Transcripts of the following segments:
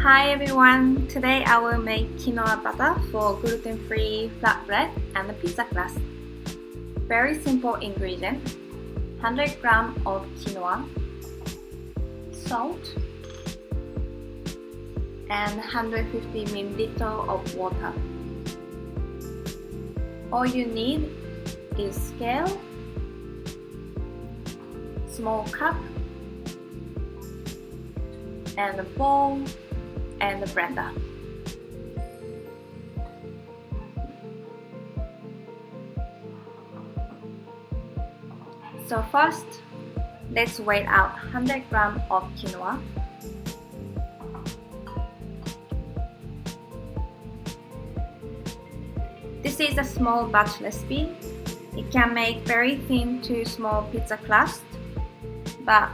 Hi everyone! Today I will make quinoa butter for gluten-free flatbread and the pizza crust. Very simple ingredient: 100 grams of quinoa, salt, and 150 ml of water. All you need is scale, small cup, and a bowl and a blender. So first, let's weigh out 100 grams of quinoa. This is a small batch recipe. It can make very thin to small pizza crust, but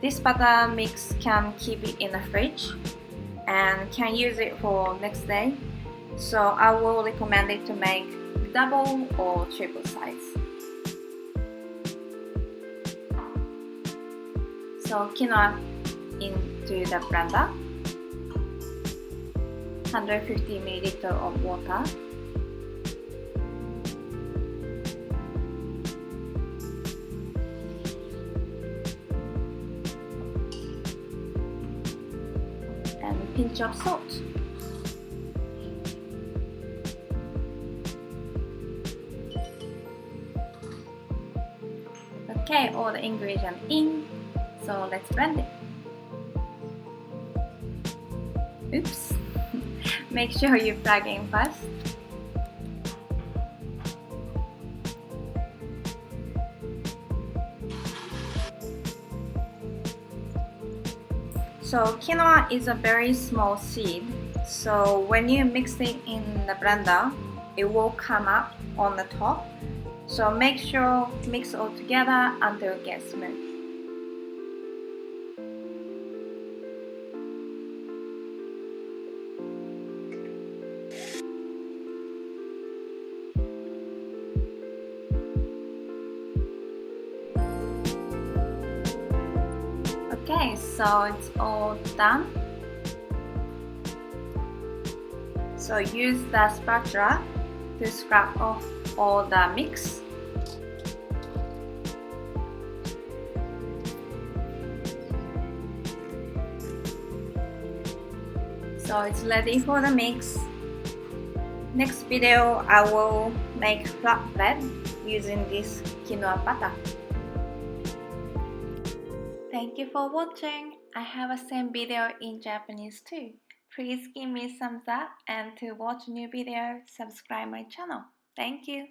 this butter mix can keep it in the fridge and can use it for next day. So I will recommend it to make double or triple size. So quinoa into the blender, 150 ml of water, and a pinch of salt. Okay, all the ingredients in, so let's blend it. Oops! Make sure you plug in first. So quinoa is a very small seed, so when you mix it in the blender, it will come up on the top. So make sure to mix all together until it gets smooth. Okay, so it's all done. So use the spatula to scrub off all the mix. So it's ready for the mix. Next video I will make flatbread using this quinoa butter. Thank you for watching. I have a same video in Japanese too. Please give me thumbs up, and to watch new video, subscribe my channel. Thank you.